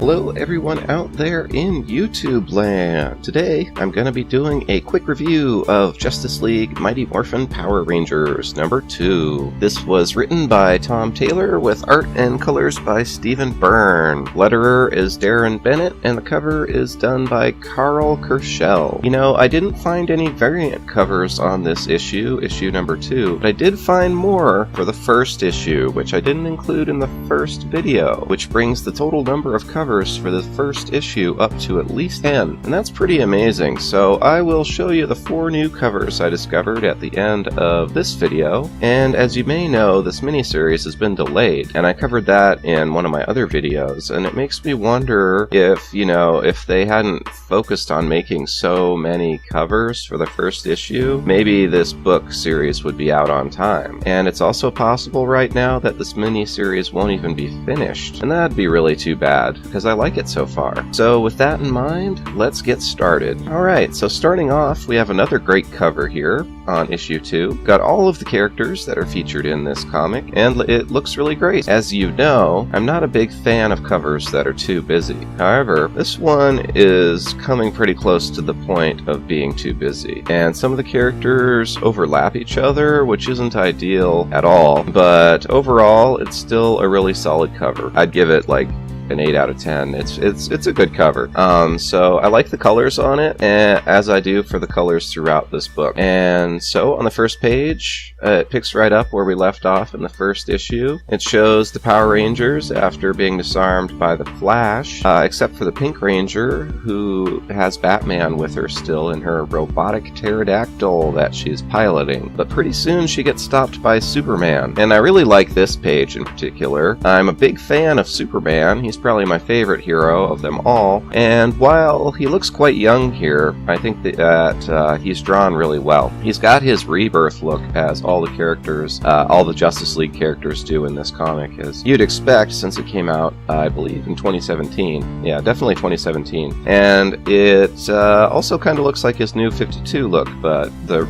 Hello everyone out there in YouTube land! Today I'm going to be doing a quick review of Justice League Mighty Morphin Power Rangers number 2. This was written by Tom Taylor with art and colors by Stephen Byrne. Letterer is Darren Bennett and the cover is done by Carl Kerschel. You know, I didn't find any variant covers on this issue number 2, but I did find more for the first issue, which I didn't include in the first video, which brings the total number of covers for the first issue up to at least 10, and that's pretty amazing. So I will show you the 4 new covers I discovered at the end of this video, and as you may know, this miniseries has been delayed, and I covered that in one of my other videos, and it makes me wonder if, you know, if they hadn't focused on making so many covers for the first issue, maybe this book series would be out on time. And it's also possible right now that this miniseries won't even be finished, and that'd be really too bad, because I like it so far. So with that in mind, let's get started. Alright, so starting off, we have another great cover here on issue 2. Got all of the characters that are featured in this comic, and it looks really great. As you know, I'm not a big fan of covers that are too busy. However, this one is coming pretty close to the point of being too busy, and some of the characters overlap each other, which isn't ideal at all, but overall, it's still a really solid cover. I'd give it like an 8 out of 10. It's a good cover. So I like the colors on it, as I do for the colors throughout this book. And so on the first page, it picks right up where we left off in the first issue. It shows the Power Rangers after being disarmed by the Flash, except for the Pink Ranger, who has Batman with her still in her robotic pterodactyl that she's piloting. But pretty soon she gets stopped by Superman. And I really like this page in particular. I'm a big fan of Superman. He's probably my favorite hero of them all, and while he looks quite young here, I think that he's drawn really well. He's got his rebirth look, as all the characters, all the Justice League characters do in this comic, as you'd expect since it came out, I believe, in 2017. Yeah, definitely 2017. And it also kind of looks like his New 52 look, but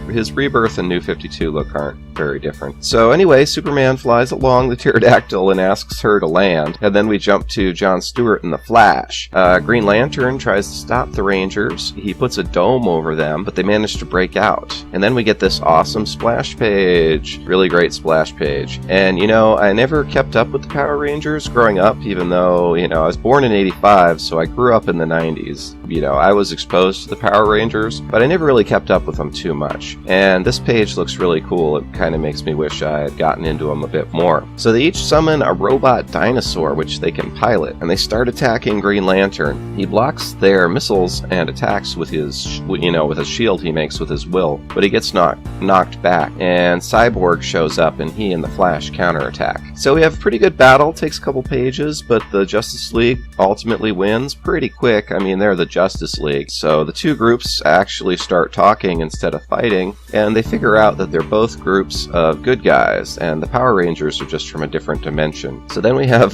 his rebirth and New 52 look aren't very different. So anyway, Superman flies along the pterodactyl and asks her to land, and then we jump to John Stewart and the Flash. Green Lantern tries to stop the Rangers. He puts a dome over them, but they manage to break out. And then we get this awesome splash page. Really great splash page. And, you know, I never kept up with the Power Rangers growing up, even though, you know, I was born in 85, so I grew up in the 90s. You know, I was exposed to the Power Rangers, but I never really kept up with them too much. And this page looks really cool. It kind of makes me wish I had gotten into them a bit more. So they each summon a robot dinosaur, which they can pilot, and they start attacking Green Lantern. He blocks their missiles and attacks with his, you know, with a shield he makes with his will, but he gets knocked back, and Cyborg shows up and he and the Flash counterattack. So we have a pretty good battle, takes a couple pages, but the Justice League ultimately wins pretty quick. I mean, they're the Justice League, so the two groups actually start talking instead of fighting, and they figure out that they're both groups of good guys, and the Power Rangers are just from a different dimension. So then we have,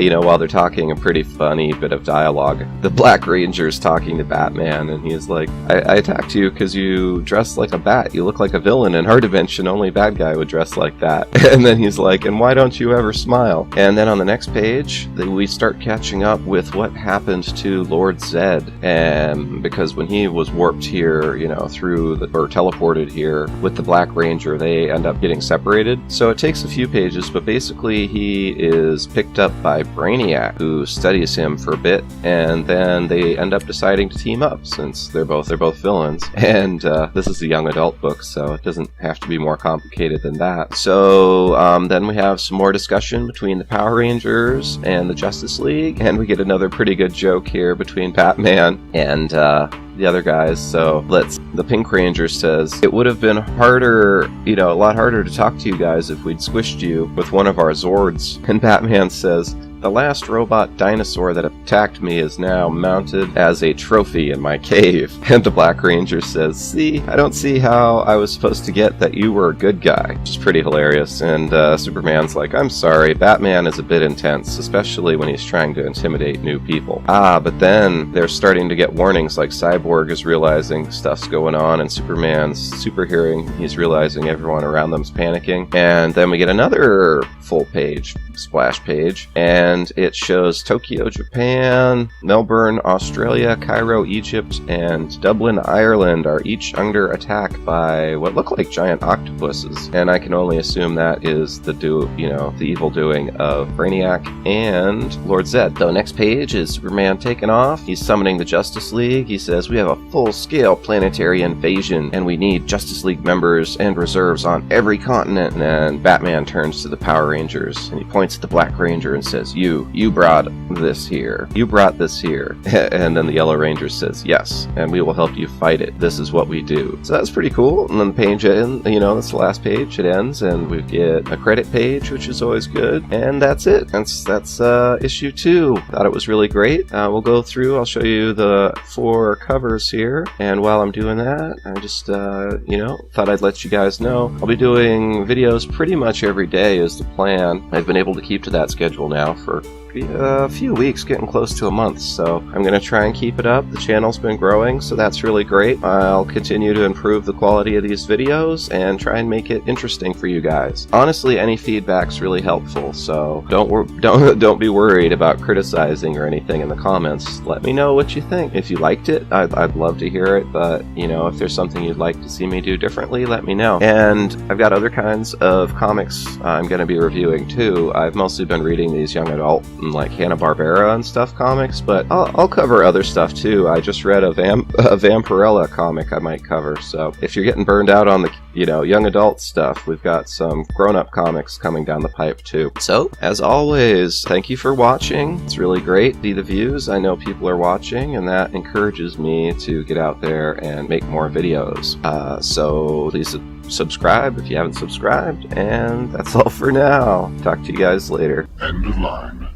you know, while they're talking, a pretty funny bit of dialogue. The Black Ranger's talking to Batman, and he's like, I attacked you because you dress like a bat. You look like a villain. In our dimension, only a bad guy would dress like that. And then he's like, and why don't you ever smile? And then on the next page, we start catching up with what happened to Lord Zed. And because when he was warped here, you know, or teleported here with the Black Ranger, they end up getting separated. So it takes a few pages, but basically he is picked up by Brainiac, who studies him for a bit, and then they end up deciding to team up since they're both villains. And this is a young adult book, so it doesn't have to be more complicated than that. So then we have some more discussion between the Power Rangers and the Justice League, and we get another pretty good joke here between Batman and the other guys. So the Pink Ranger says, it would have been harder, you know, a lot harder to talk to you guys if we'd squished you with one of our Zords. And Batman says, the last robot dinosaur that attacked me is now mounted as a trophy in my cave. And the Black Ranger says, see, I don't see how I was supposed to get that you were a good guy. Which is pretty hilarious. And Superman's like, I'm sorry, Batman is a bit intense, especially when he's trying to intimidate new people. But then they're starting to get warnings, like Cyborg is realizing stuff's going on, and Superman's super hearing, he's realizing everyone around them's panicking. And then we get another full page, splash page, and and it shows Tokyo, Japan, Melbourne, Australia, Cairo, Egypt, and Dublin, Ireland are each under attack by what look like giant octopuses, and I can only assume that is the evil doing of Brainiac and Lord Zed. The next page is Superman taking off. He's summoning the Justice League. He says, "We have a full-scale planetary invasion, and we need Justice League members and reserves on every continent." And then Batman turns to the Power Rangers, and he points at the Black Ranger and says, You brought this here. You brought this here." And then the Yellow Ranger says, "Yes, and we will help you fight it. This is what we do." So that's pretty cool. And then the page ends, that's the last page. It ends, and we get a credit page, which is always good. And that's it. That's issue 2. Thought it was really great. We'll go through. I'll show you the 4 covers here. And while I'm doing that, I just, thought I'd let you guys know. I'll be doing videos pretty much every day is the plan. I've been able to keep to that schedule now for a few weeks, getting close to a month, so I'm going to try and keep it up. The channel's been growing, so that's really great. I'll continue to improve the quality of these videos and try and make it interesting for you guys. Honestly, any feedback's really helpful, so don't be worried about criticizing or anything in the comments. Let me know what you think. If you liked it, I'd love to hear it, but if there's something you'd like to see me do differently, let me know. And I've got other kinds of comics I'm going to be reviewing too. I've mostly been reading these young adult like Hanna-Barbera and stuff comics, but I'll cover other stuff too. I just read a Vampirella comic I might cover, so if you're getting burned out on the young adult stuff, we've got some grown-up comics coming down the pipe too. So as always, thank you for watching. It's really great to see the views. I know people are watching, and that encourages me to get out there and make more videos. So please subscribe if you haven't subscribed, and that's all for now. Talk to you guys later. End of line.